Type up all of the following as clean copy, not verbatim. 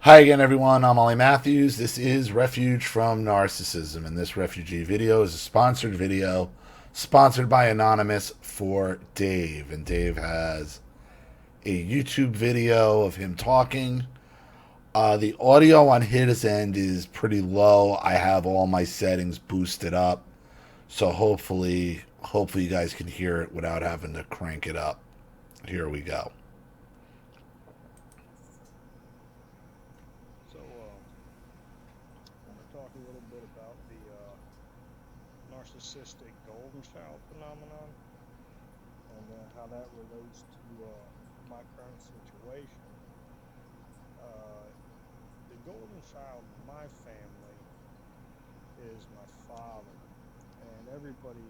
Hi again, everyone. I'm Ollie Matthews. This is Refuge from Narcissism, and this refugee video is a sponsored video sponsored by Anonymous for Dave. And Dave has a YouTube video of him talking. The audio on his end is pretty low. I have all my settings boosted up, so hopefully you guys can hear it without having to crank it up. Here we go. I want to talk a little bit about the narcissistic golden child phenomenon and how that relates to my current situation. Uh, the golden child in my family is my father, and everybody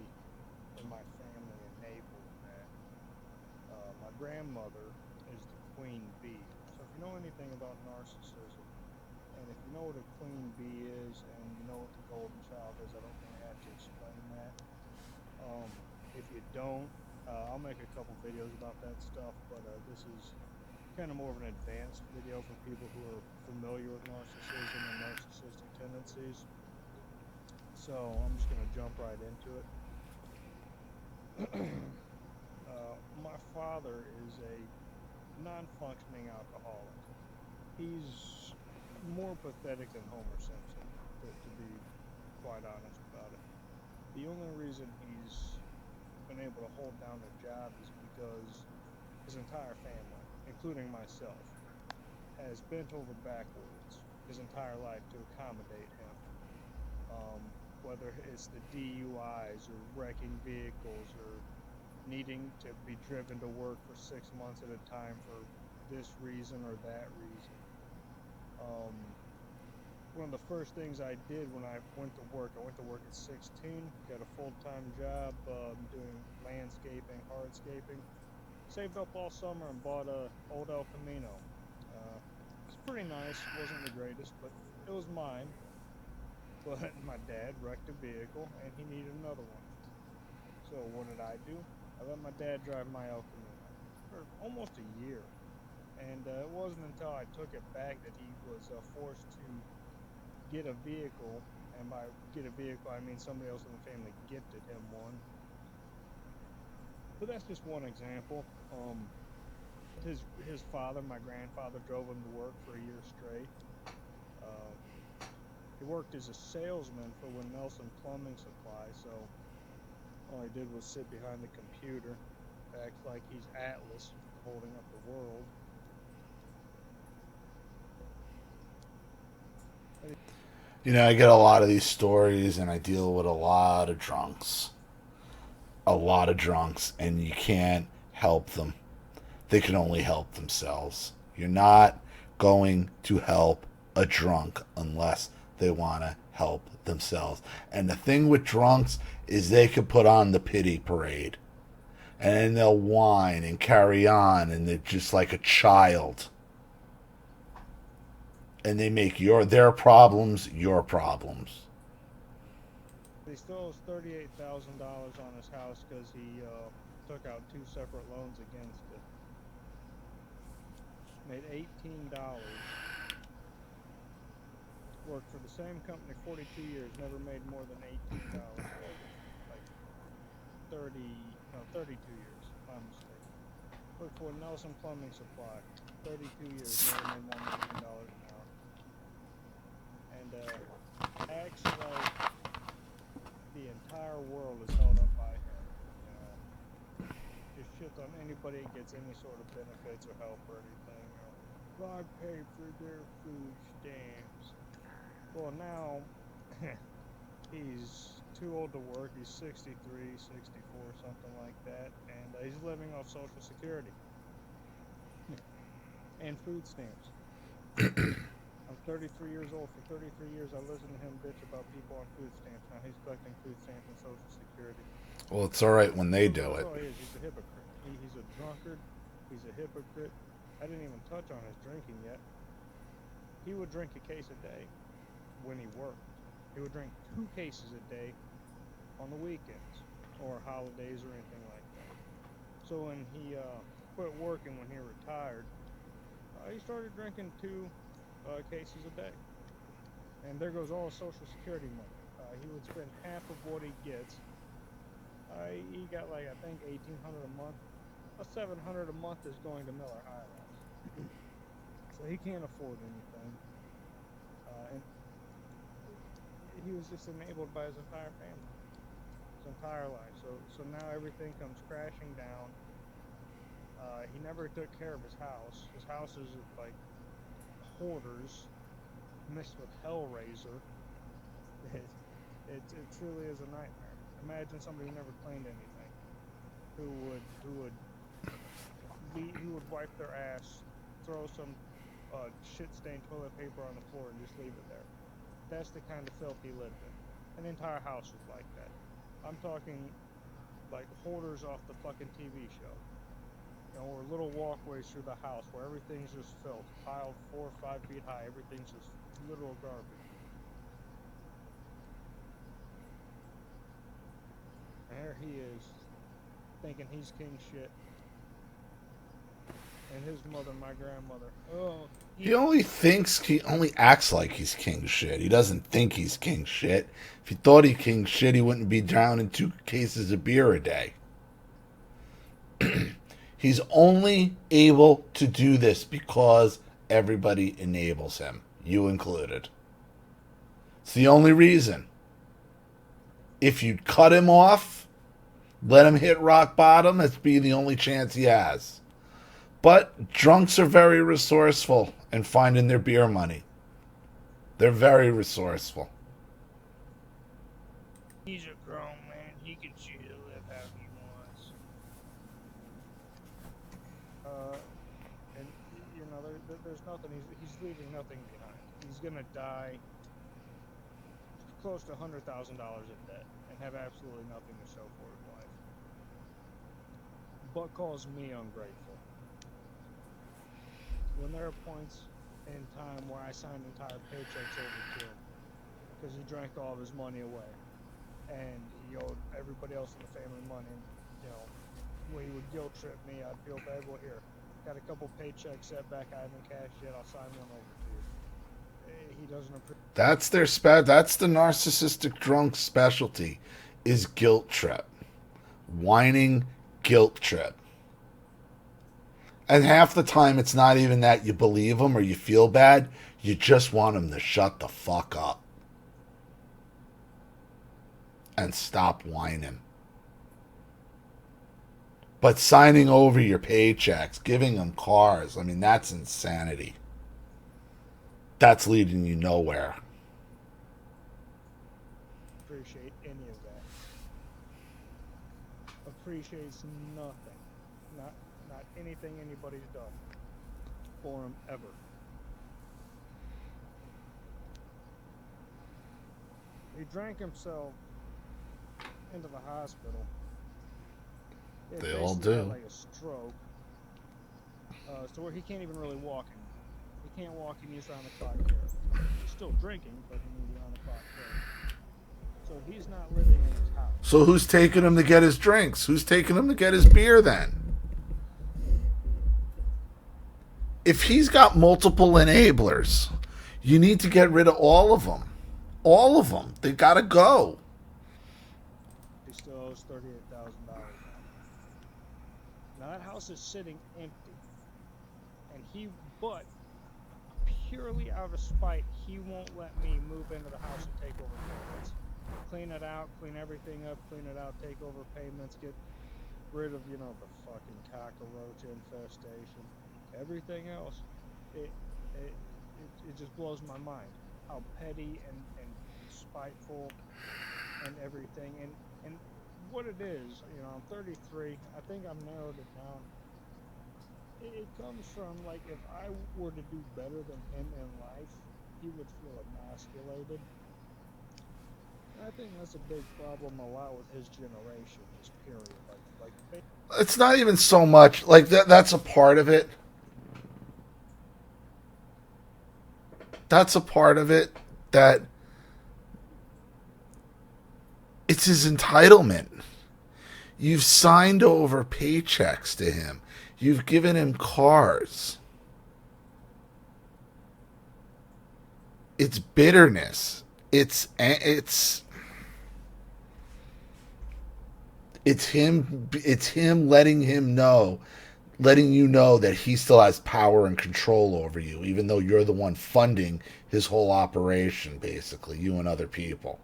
in my family enabled that. My grandmother is the queen bee. So if you know anything about narcissism, and if you know what a queen bee is and you know what the golden child is, I don't think I have to explain that. If you don't, I'll make a couple videos about that stuff, but this is kind of more of an advanced video for people who are familiar with narcissism and narcissistic tendencies. So I'm just going to jump right into it. My father is a non-functioning alcoholic. He's more pathetic than Homer Simpson, to be quite honest about it. The only reason he's been able to hold down a job is because his entire family, including myself, has bent over backwards his entire life to accommodate him. Whether it's the DUIs or wrecking vehicles or needing to be driven to work for 6 months at a time for this reason or that reason. One of the first things I did when I went to work at 16, got a full-time job doing landscaping, hardscaping. Saved up all summer and bought a old El Camino. It's pretty nice, wasn't the greatest, but it was mine. But my dad wrecked a vehicle and he needed another one. So what did I do? I let my dad drive my El Camino for almost a year. And it wasn't until I took it back that he was forced to get a vehicle, and by get a vehicle I mean somebody else in the family gifted him one. But that's just one example. His father, my grandfather, drove him to work for a year straight. He worked as a salesman for Nelson Plumbing Supply, so all he did was sit behind the computer, act like he's Atlas holding up the world. You know, I get a lot of these stories and I deal with a lot of drunks. A lot of drunks, and you can't help them. They can only help themselves. You're not going to help a drunk unless they want to help themselves. And the thing with drunks is they can put on the pity parade. And then they'll whine and carry on, and they're just like a child. And they make their problems your problems. He still owes $38,000 on his house because he took out 2 separate loans against it. Made $18. Worked for the same company 42 years, never made more than $18. Like 32 years, my mistake. Worked for Nelson Plumbing Supply, 32 years, never made more than $18 an hour. And acts like the entire world is held up by him. Just shits on anybody that gets any sort of benefits or help or anything. Well, I pay for their food stamps. Well, now he's too old to work. He's 63, 64, something like that, and he's living off Social Security and food stamps. I'm 33 years old. For 33 years, I listened to him bitch about people on food stamps. Now he's collecting food stamps and Social Security. Well, it's all right when they do That's it. all he is. He's a hypocrite. He's a drunkard. He's a hypocrite. I didn't even touch on his drinking yet. He would drink a case a day when he worked. He would drink 2 cases a day on the weekends or holidays or anything like that. So when he quit working, when he retired, he started drinking 2 cases a day. And there goes all Social Security money. He would spend half of what he gets. He got like I think 1,800 a month. 700 a month is going to Miller High Rise, so he can't afford anything. And he was just enabled by his entire family, his entire life. So now everything comes crashing down. He never took care of his house. His house is like hoarders mixed with Hellraiser. It truly is a nightmare. Imagine somebody who never cleaned anything, who would wipe their ass, throw some shit-stained toilet paper on the floor and just leave it there. That's the kind of filth he lived in. An entire house was like that. I'm talking like hoarders off the fucking TV show. You know, or little walkways through the house where everything's just filth, piled 4 or 5 feet high. Everything's just literal garbage. And there he is, thinking he's king shit. And his mother, my grandmother, He only acts like he's king shit. He doesn't think he's king shit. If he thought he's king shit, he wouldn't be drowning 2 cases of beer a day. He's only able to do this because everybody enables him, you included. It's the only reason. If you'd cut him off, let him hit rock bottom, that'd be the only chance he has. But drunks are very resourceful in finding their beer money. They're very resourceful. He's a grown man. He can choose to live how he wants. And you know, there's nothing. He's leaving nothing behind. He's gonna die close to $100,000 in debt and have absolutely nothing to show for his life. But calls me ungrateful. When there are points in time where I signed entire paychecks over to him because he drank all of his money away, and he owed everybody else in the family money, you know, when he would guilt trip me, I'd feel bad. Well, here, got a couple paychecks set back, I haven't cashed yet, I'll sign one over to you. He doesn't appreciate. That's the narcissistic drunk specialty, is guilt trip. Whining guilt trip. And half the time, it's not even that you believe him or you feel bad. You just want him to shut the fuck up. And stop whining. But signing over your paychecks, giving them cars, I mean, that's insanity. That's leading you nowhere. Appreciate any of that. Appreciates nothing. Not anything anybody's done for him ever. He drank himself into the hospital. They all do. Like a stroke. So where he can't even really walk anymore. He can't walk, he needs round-the-clock care. He's still drinking, but he needs round-the-clock care. So he's not living in his house. So who's taking him to get his drinks? Who's taking him to get his beer then? If he's got multiple enablers, you need to get rid of all of them. All of them. They gotta go. He still owes $38,000. Now that house is sitting empty. And but purely out of spite, he won't let me move into the house and take over payments. Clean it out, clean everything up, clean it out, take over payments, get rid of, the fucking cockroach infestation. Everything else, it just blows my mind how petty and spiteful and everything. And what it is, I'm 33. I think I've narrowed it down. It comes from, like, if I were to do better than him in life, he would feel emasculated. And I think that's a big problem a lot with his generation, just period. Like it's not even so much like that's a part of it. That's a part of it, that it's his entitlement. You've signed over paychecks to him. You've given him cars. It's bitterness. It's him letting you know that he still has power and control over you, even though you're the one funding his whole operation, basically, you and other people.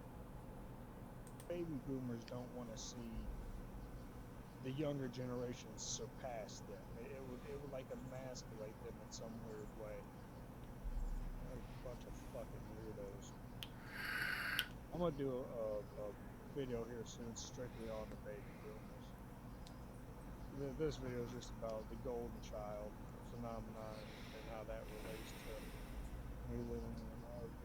Baby boomers don't want to see the younger generations surpass them. It would like emasculate them in some weird way. Like a bunch of fucking weirdos. I'm gonna do a video here soon strictly on the baby boomers. This video is just about the golden child phenomenon and how that relates to me living in an RV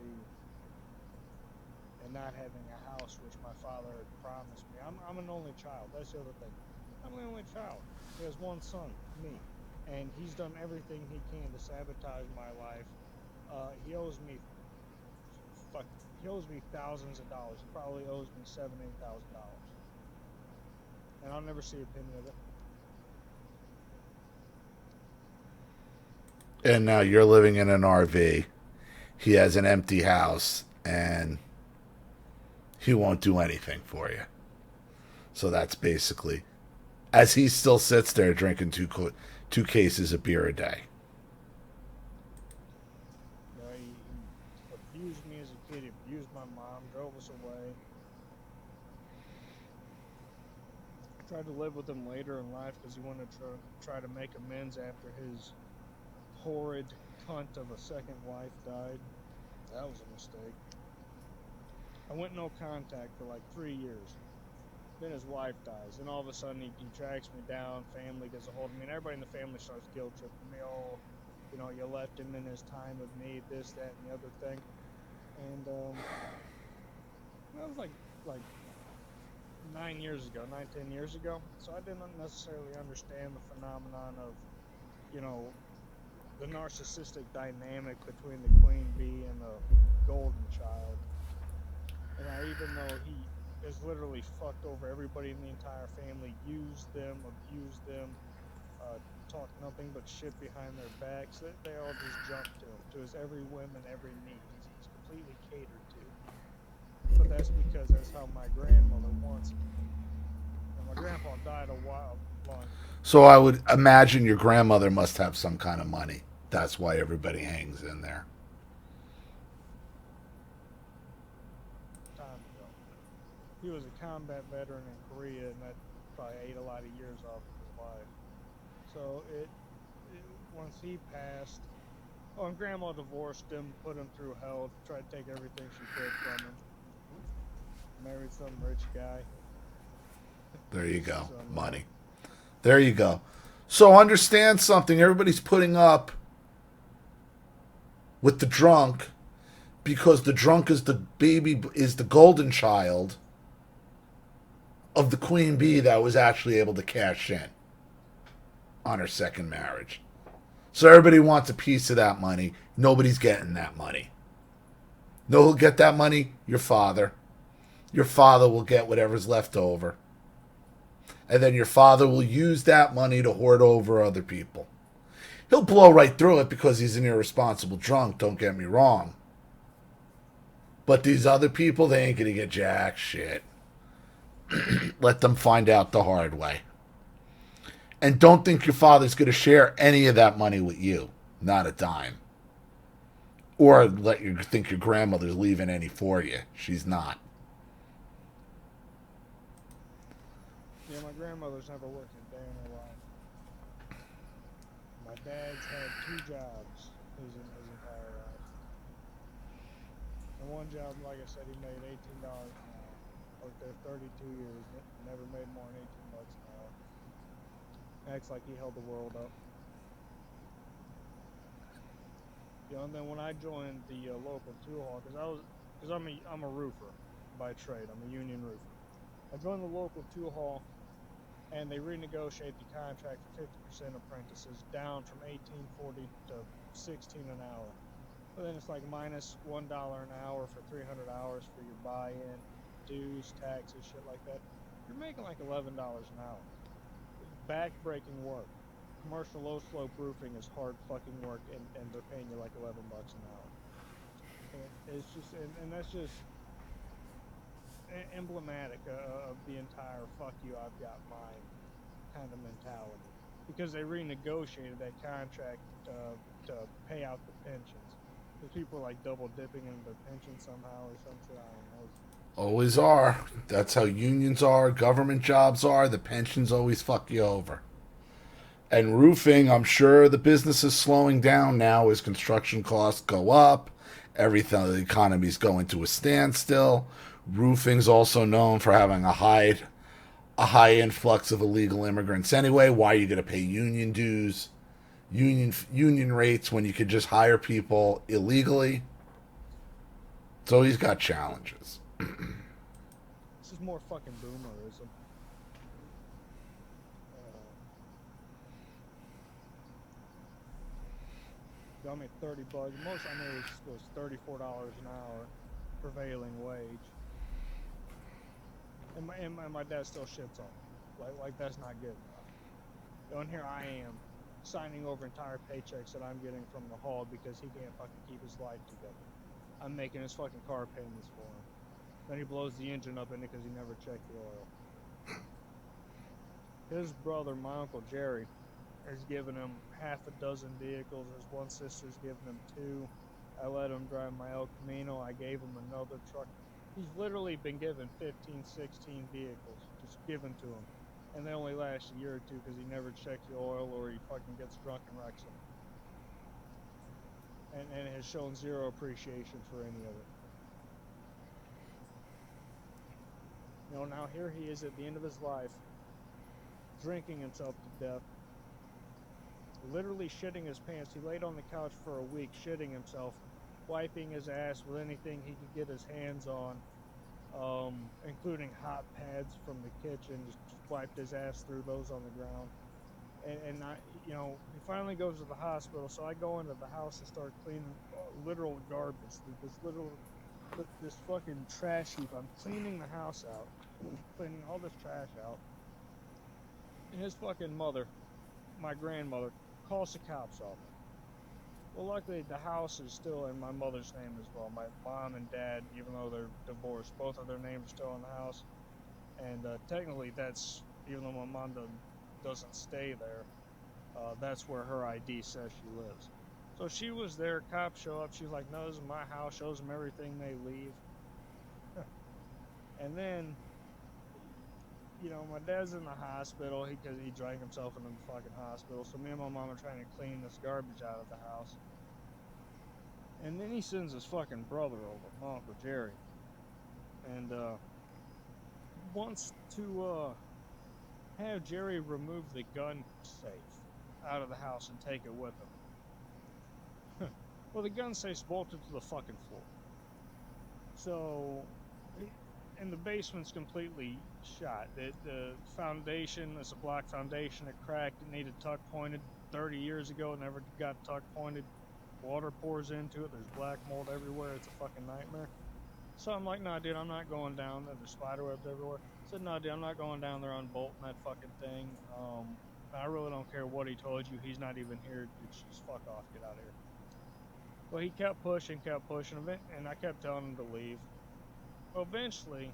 and not having a house, which my father had promised me. I'm an only child. That's the other thing. I'm the only child. He has one son, me, and he's done everything he can to sabotage my life. He owes me He owes me thousands of dollars. He probably owes me $7,000-8,000, and I'll never see a penny of it. And now you're living in an RV. He has an empty house, and he won't do anything for you. So that's basically, as he still sits there drinking two cases of beer a day. He abused me as a kid. He abused my mom. Drove us away. Tried to live with him later in life because he wanted to try to make amends after his horrid cunt of a second wife died. That was a mistake. I went no contact for like 3 years. Then his wife dies. Then all of a sudden he tracks me down. Family gets a hold of me. And everybody in the family starts guilt tripping me. Oh, you left him in his time of need, this, that, and the other thing. And that was like 9 years ago, 10 years ago. So I didn't necessarily understand the phenomenon of, the narcissistic dynamic between the queen bee and the golden child. And even though he has literally fucked over everybody in the entire family, used them, abused them, talked nothing but shit behind their backs, they all just jump to his every whim and every need. He's completely catered to. But that's because that's how my grandmother wants it. And my grandpa died a while long. So I would imagine your grandmother must have some kind of money. That's why everybody hangs in there. Time ago. He was a combat veteran in Korea, and that probably ate a lot of years off of his life. So once he passed, and Grandma divorced him, put him through hell, tried to take everything she could from him. Married some rich guy. There you go. Money. There you go. So understand something. Everybody's putting up with the drunk because the drunk is the golden child of the queen bee that was actually able to cash in on her second marriage. So everybody wants a piece of that money. Nobody's getting that money. No, who'll get that money? Your father. Your father will get whatever's left over. And then your father will use that money to hoard over other people. He'll blow right through it because he's an irresponsible drunk, don't get me wrong. But these other people, they ain't going to get jack shit. Let them find out the hard way. And don't think your father's going to share any of that money with you. Not a dime. Or let you think your grandmother's leaving any for you. She's not. Yeah, my grandmother's never worked a day in her life. My dad's had 2 jobs his entire life. And one job, like I said, he made $18 an hour. Worked there 32 years, never made more than $18 an hour. Acts like he held the world up. And then when I joined the local tool hall, because I'm a roofer by trade, I'm a union roofer. I joined the local tool hall, and they renegotiate the contract for 50% apprentices down from $18.40 to $16 an hour. But then it's like minus $1 an hour for 300 hours for your buy-in, dues, taxes, shit like that. You're making like $11 an hour. Back-breaking work. Commercial low-slope roofing is hard fucking work, and they're paying you like $11 an hour. It's just, and that's just emblematic of the entire "fuck you, I've got mine" kind of mentality, because they renegotiated that contract to pay out the pensions. Because people are like double dipping in their pension somehow or some shit. I don't know. Always are. That's how unions are, government jobs are. The pensions always fuck you over. And roofing, I'm sure the business is slowing down now as construction costs go up. Everything, the economy's going to a standstill. Roofing's also known for having a high influx of illegal immigrants anyway. Why are you going to pay union dues, union rates when you could just hire people illegally? So he's got challenges. This is more fucking boomerism. Got me $30. Most I knew was $34 an hour, prevailing wage. And my dad still shits on me. Like that's not good enough. And here I am, signing over entire paychecks that I'm getting from the hall because he can't fucking keep his life together. I'm making his fucking car payments for him. Then he blows the engine up in it because he never checked the oil. His brother, my Uncle Jerry, has given him half a dozen vehicles. His one sister's given him 2. I let him drive my El Camino. I gave him another truck. He's literally been given 15, 16 vehicles, just given to him. And they only last a year or 2 because he never checks the oil or he fucking gets drunk and wrecks them. And has shown zero appreciation for any of it. You know, now here he is at the end of his life, drinking himself to death, literally shitting his pants. He laid on the couch for a week, shitting himself, wiping his ass with anything he could get his hands on, including hot pads from the kitchen. Just wiped his ass through those on the ground. And I, you know, he finally goes to the hospital, so I go into the house and start cleaning literal garbage. This fucking trash heap. I'm cleaning the house out, cleaning all this trash out. And his fucking mother, my grandmother, calls the cops on me. Well, luckily the house is still in my mother's name as well. My mom and dad, even though they're divorced, both of their names are still in the house. And technically that's, even though my mom doesn't stay there, that's where her ID says she lives. So she was there, cops show up, she's like, no, this is my house, shows them everything, they leave. And then, you know, my dad's in the hospital because he drank himself into the fucking hospital. So me and my mom are trying to clean this garbage out of the house. And then he sends his fucking brother over, my Uncle Jerry. And wants to have Jerry remove the gun safe out of the house and take it with him. Well, the gun safe's bolted to the fucking floor. So, and the basement's completely shot. The foundation, it's a block foundation, it cracked, it needed tuck pointed 30 years ago, it never got tuck pointed. Water pours into it, there's black mold everywhere, it's a fucking nightmare. So I'm like, nah, dude, I'm not going down there. There's spiderwebs everywhere. I said, nah, dude, I'm not going down there unbolting that fucking thing. I really don't care what he told you. He's not even here. Just fuck off. Get out of here. Well, he kept pushing, and I kept telling him to leave. Well, eventually,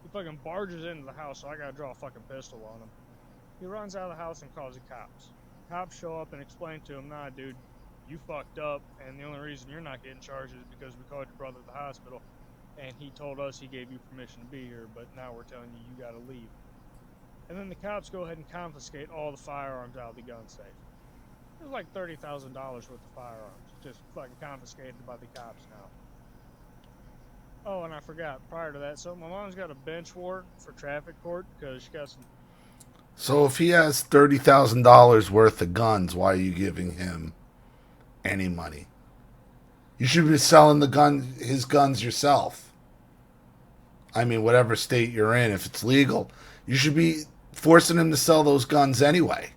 he fucking barges into the house, so I gotta draw a fucking pistol on him. He runs out of the house and calls the cops. Cops show up and explain to him, nah, dude, you fucked up, and the only reason you're not getting charged is because we called your brother to the hospital. And he told us he gave you permission to be here, but now we're telling you gotta leave. And then the cops go ahead and confiscate all the firearms out of the gun safe. It was like $30,000 worth of firearms, just fucking confiscated by the cops now. Oh, and I forgot, prior to that, so my mom's got a bench warrant for traffic court because she got some... So if he has $30,000 worth of guns, why are you giving him any money? You should be selling his guns yourself. I mean, whatever state you're in, if it's legal, you should be forcing him to sell those guns anyway.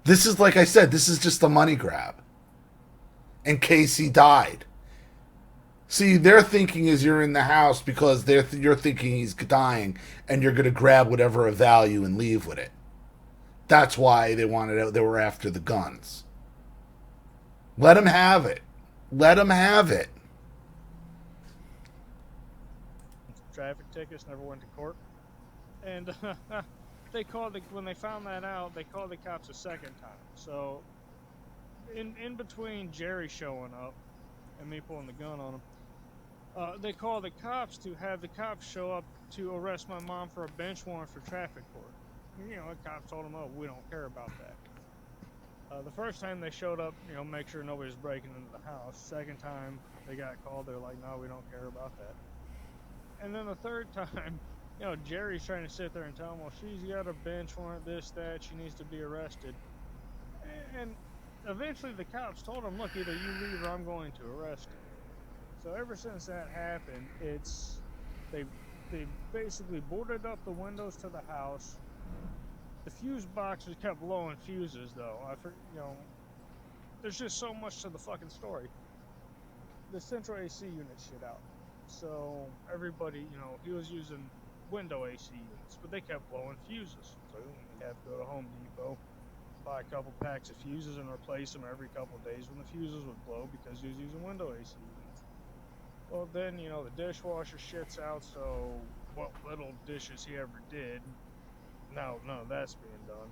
This is, like I said, this is just a money grab. In case he died. See, their thinking is you're in the house because you're thinking he's dying, and you're going to grab whatever of value and leave with it. That's why they were after the guns. Let him have it. Let them have it. Traffic tickets, never went to court. And when they found that out, they called the cops a second time. So in between Jerry showing up and me pulling the gun on him, they called the cops to have the cops show up to arrest my mom for a bench warrant for traffic court. You know, the cops told them, "Oh, we don't care about that." The first time they showed up, you know, make sure nobody's breaking into the house. Second time they got called, they're like, "No, we don't care about that." And then the third time, you know, Jerry's trying to sit there and tell him, "Well, she's got a bench warrant, this, that, she needs to be arrested." And eventually the cops told him, "Look, either you leave or I'm going to arrest you." So ever since that happened, they basically boarded up the windows to the house. The fuse boxes kept blowing fuses, though. You know, there's just so much to the fucking story. The central AC unit shit out. So everybody, you know, he was using window AC units, but they kept blowing fuses. So he had to go to Home Depot, buy a couple packs of fuses and replace them every couple of days when the fuses would blow because he was using window AC units. Well, then, you know, the dishwasher shits out, so what little dishes he ever did, none of that's being done.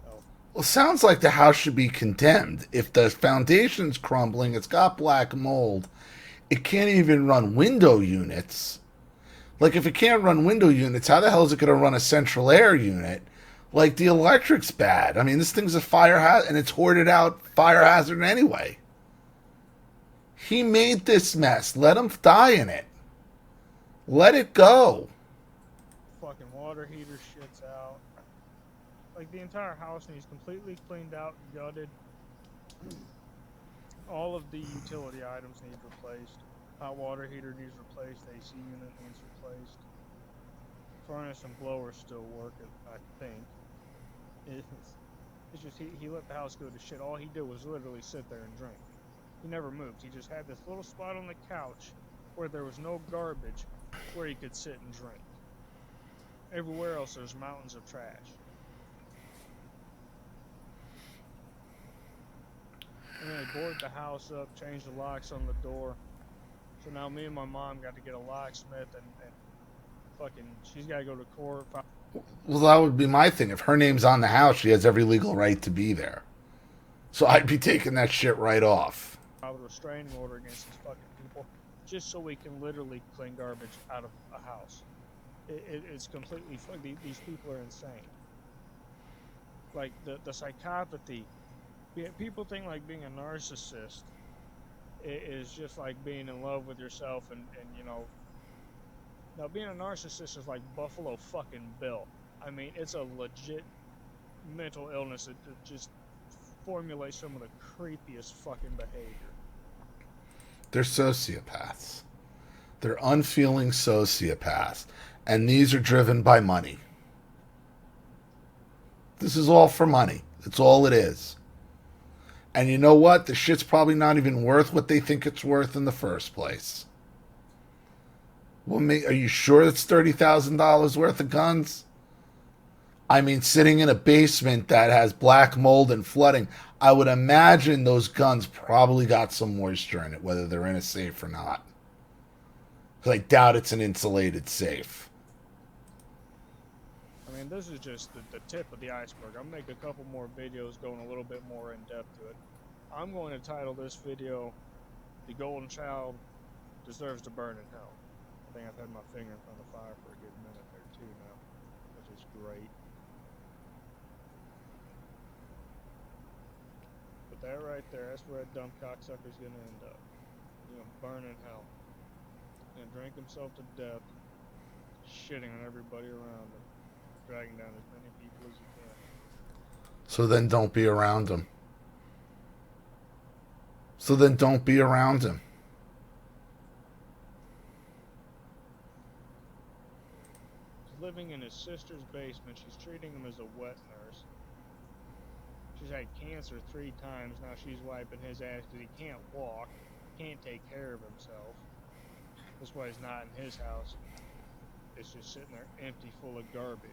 Oh. Well, sounds like the house should be condemned. If the foundation's crumbling, it's got black mold, it can't even run window units. Like, if it can't run window units, how the hell is it going to run a central air unit? Like, the electric's bad. I mean, this thing's a fire hazard, and it's hoarded out fire hazard anyway. He made this mess. Let him die in it. Let it go. Fucking water heater shits out. Like, the entire house needs completely cleaned out, gutted. All of the utility items need replaced. Hot water heater needs replaced. AC unit needs replaced. Furnace and blower still work, I think. It's just he let the house go to shit. All he did was literally sit there and drink. He never moved. He just had this little spot on the couch where there was no garbage where he could sit and drink. Everywhere else there's mountains of trash. And then they boarded the house up, changed the locks on the door. So now me and my mom got to get a locksmith and fucking she's got to go to court. Well, that would be my thing. If her name's on the house, she has every legal right to be there. So I'd be taking that shit right off. A restraining order against these fucking people just so we can literally clean garbage out of a house. It's completely fucking. These people are insane. Like the psychopathy. People think like being a narcissist is just like being in love with yourself and you know. Now being a narcissist is like Buffalo fucking Bill. I mean, it's a legit mental illness that just formulates some of the creepiest fucking behavior. They're sociopaths. They're unfeeling sociopaths. And these are driven by money. This is all for money. That's all it is. And you know what? The shit's probably not even worth what they think it's worth in the first place. Well, are you sure it's $30,000 worth of guns? I mean, sitting in a basement that has black mold and flooding, I would imagine those guns probably got some moisture in it, whether they're in a safe or not. Because I doubt it's an insulated safe. I mean, this is just the tip of the iceberg. I'm going to make a couple more videos going a little bit more in depth to it. I'm going to title this video, "The Golden Child Deserves to Burn in Hell." I think I've had my finger in front of the fire for a good minute there too now, which is great. But that right there, that's where that dumb cocksucker's gonna end up. He's gonna burn in hell. He's gonna drink himself to death, shitting on everybody around him, dragging down as many people as he can. So then don't be around him. So then don't be around him. He's living in his sister's basement. She's treating him as a wet nurse. She's had cancer 3 times. Now she's wiping his ass because he can't walk, can't take care of himself. That's why he's not in his house. It's just sitting there empty, full of garbage.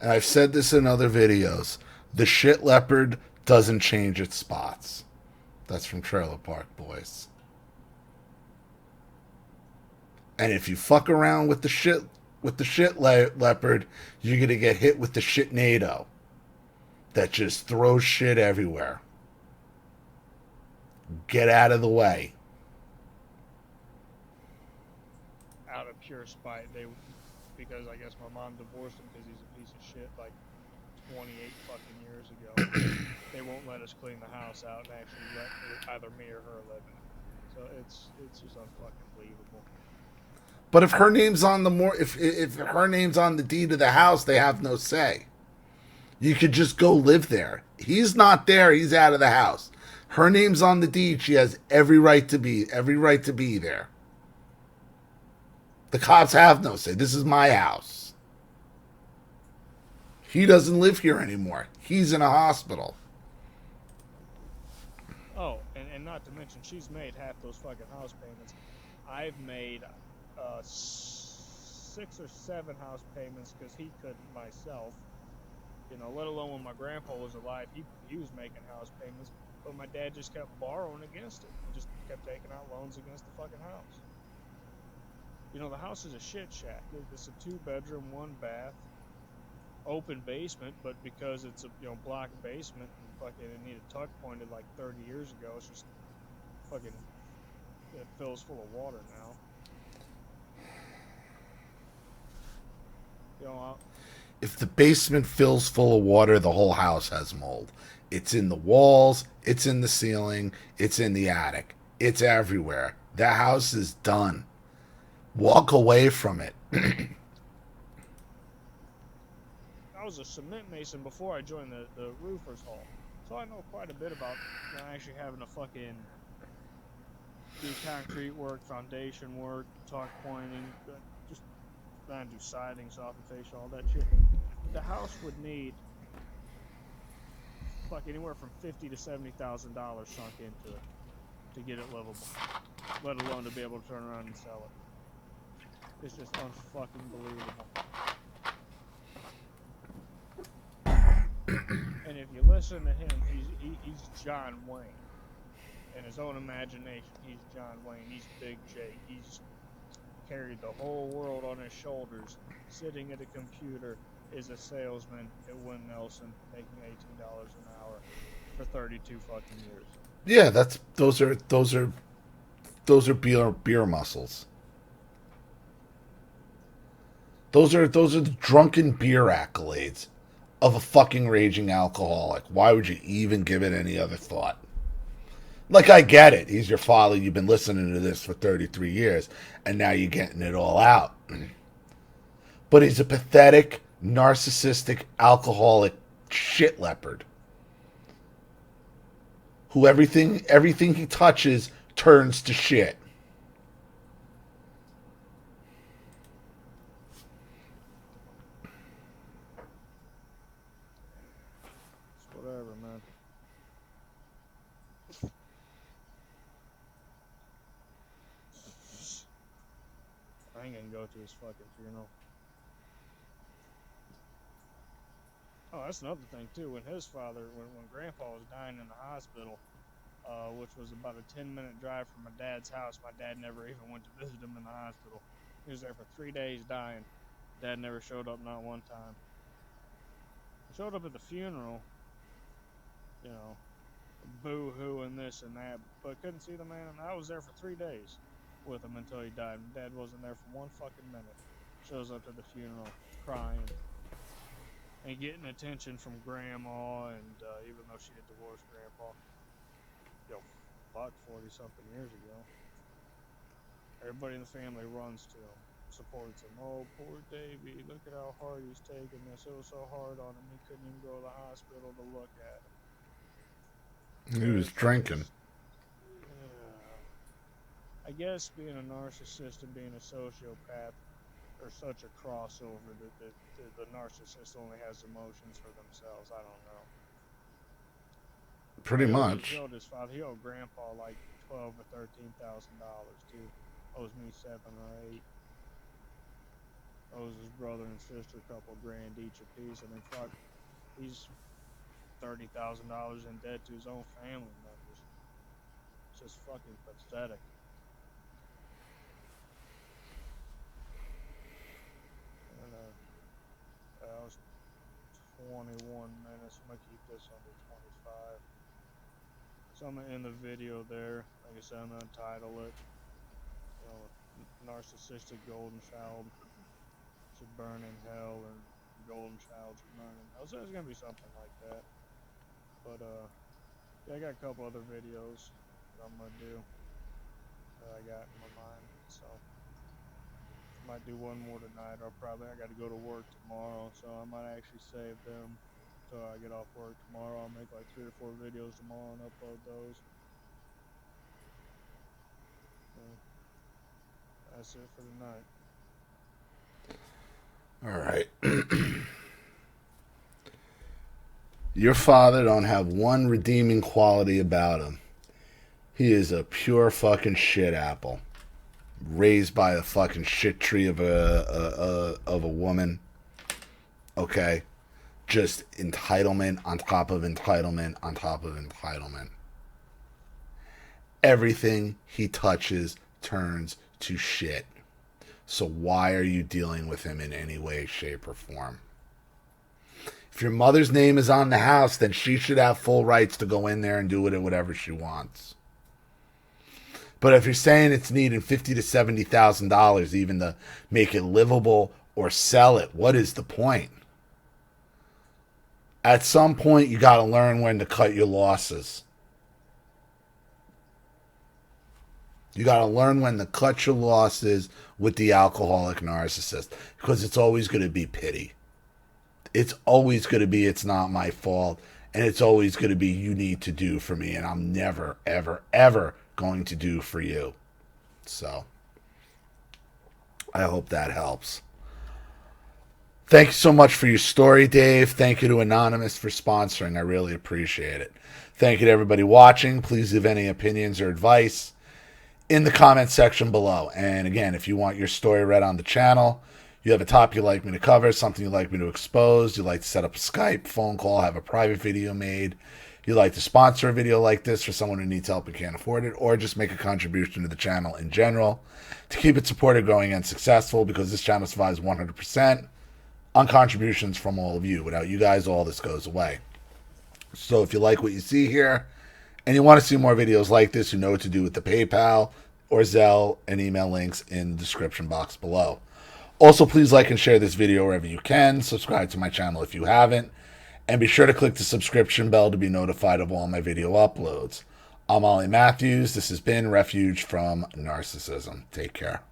And I've said this in other videos. The shit leopard doesn't change its spots. That's from Trailer Park Boys. And if you fuck around with the shit leopard, you're gonna get hit with the shit NATO that just throws shit everywhere. Get out of the way. Out of pure spite, because I guess my mom divorced him because he's a piece of shit like 28 fucking years ago. They won't let us clean the house out and actually let either me or her live in it. So it's just unfucking believable. But if her name's on if her name's on the deed of the house, they have no say. You could just go live there. He's not there. He's out of the house. Her name's on the deed. She has every right to be there. The cops have no say. This is my house. He doesn't live here anymore. He's in a hospital. Oh, and not to mention, she's made half those fucking house payments. I've made 6 or 7 house payments because he couldn't myself. You know, let alone when my grandpa was alive, he was making house payments, but my dad just kept borrowing against it. He just kept taking out loans against the fucking house. You know, the house is a shit shack. It's a 2-bedroom, 1-bath, open basement, but because it's a block basement and fucking it needed tuck pointed like 30 years ago, it's just fucking it fills full of water now. You know, if the basement fills full of water, the whole house has mold. It's in the walls, it's in the ceiling, it's in the attic, it's everywhere. That house is done. Walk away from it. I was a cement mason before I joined the roofers hall, so I know quite a bit about actually having to fucking do concrete work, foundation work, tuck pointing, just trying to do siding, soffit fascia, all that shit. The house would need like anywhere from $50,000 to $70,000 sunk into it to get it livable, let alone to be able to turn around and sell it. It's just unfucking believable. And if you listen to him, he's John Wayne. In his own imagination, he's John Wayne. He's Big Jake. He's carried the whole world on his shoulders, sitting at a computer, is a salesman at Wynn Nelson, making $18 an hour for 32 fucking years. Yeah, those are beer muscles. Those are the drunken beer accolades of a fucking raging alcoholic. Why would you even give it any other thought? Like, I get it. He's your father. You've been listening to this for 33 years, and now you're getting it all out. But he's a pathetic, narcissistic, alcoholic shit leopard who everything he touches turns to shit. Whatever, man. I ain't gonna go to his fucking funeral. Oh, that's another thing too. When his father, when Grandpa was dying in the hospital, which was about a 10-minute drive from my dad's house, my dad never even went to visit him in the hospital. He was there for 3 days dying. Dad never showed up, not one time. He showed up at the funeral, you know, boo-hoo and this and that, but couldn't see the man. And I was there for 3 days with him until he died. Dad wasn't there for one fucking minute. Shows up to the funeral, crying, and getting attention from Grandma, and even though she had divorced Grandpa, 40-something years ago, everybody in the family runs to him, supports him. Oh, poor Davey, look at how hard he's taking this. It was so hard on him, he couldn't even go to the hospital to look at him. He was drinking. I guess being a narcissist and being a sociopath are such a crossover that the narcissist only has emotions for themselves. I don't know. Pretty much. He owed his father. He owed Grandpa like $12,000 or $13,000 too. Owes me $7 or $8. Owes his brother and sister a couple grand each apiece. I mean, fuck, he's $30,000 in debt to his own family members. is fucking pathetic. And that was 21 minutes. I'm gonna keep this under 25. So I'm gonna end the video there. Like I said, I'm gonna title it, you know, Narcissistic Golden Child should burn in hell, or Golden Child should burn in hell. So it's gonna be something like that. But yeah, I got a couple other videos that I'm gonna do that I got in my mind. So might do one more tonight, or I got to go to work tomorrow, so I might actually save them till I get off work tomorrow. I'll make like 3 or 4 videos tomorrow and upload those. That's it for tonight. All right. Your father don't have one redeeming quality about him. He is a pure fucking shit apple, raised by a fucking shit tree of a woman. Okay, just entitlement on top of entitlement on top of entitlement. Everything he touches turns to shit. So why are you dealing with him in any way, shape, or form? If your mother's name is on the house, then she should have full rights to go in there and do whatever she wants. But if you're saying it's needing $50,000 to $70,000 even to make it livable or sell it, what is the point? At some point, you got to learn when to cut your losses. You got to learn when to cut your losses with the alcoholic narcissist, because it's always going to be pity. It's always going to be, it's not my fault. And it's always going to be, you need to do for me. And I'm never, ever, ever going to do for you. So I hope that helps. Thank you so much for your story, Dave. Thank you to Anonymous for sponsoring. I really appreciate it. Thank you to everybody watching. Please leave any opinions or advice in the comment section below. And again, if you want your story read on the channel, you have a topic you'd like me to cover, something you'd like me to expose, you'd like to set up a Skype, phone call, have a private video made, you'd like to sponsor a video like this for someone who needs help and can't afford it, or just make a contribution to the channel in general to keep it supported, growing, and successful, because this channel survives 100% on contributions from all of you. Without you guys, all this goes away. So if you like what you see here and you want to see more videos like this, you know what to do with the PayPal or Zelle and email links in the description box below. Also, please like and share this video wherever you can. Subscribe to my channel if you haven't. And be sure to click the subscription bell to be notified of all my video uploads. I'm Ollie Matthews. This has been Refuge from Narcissism. Take care.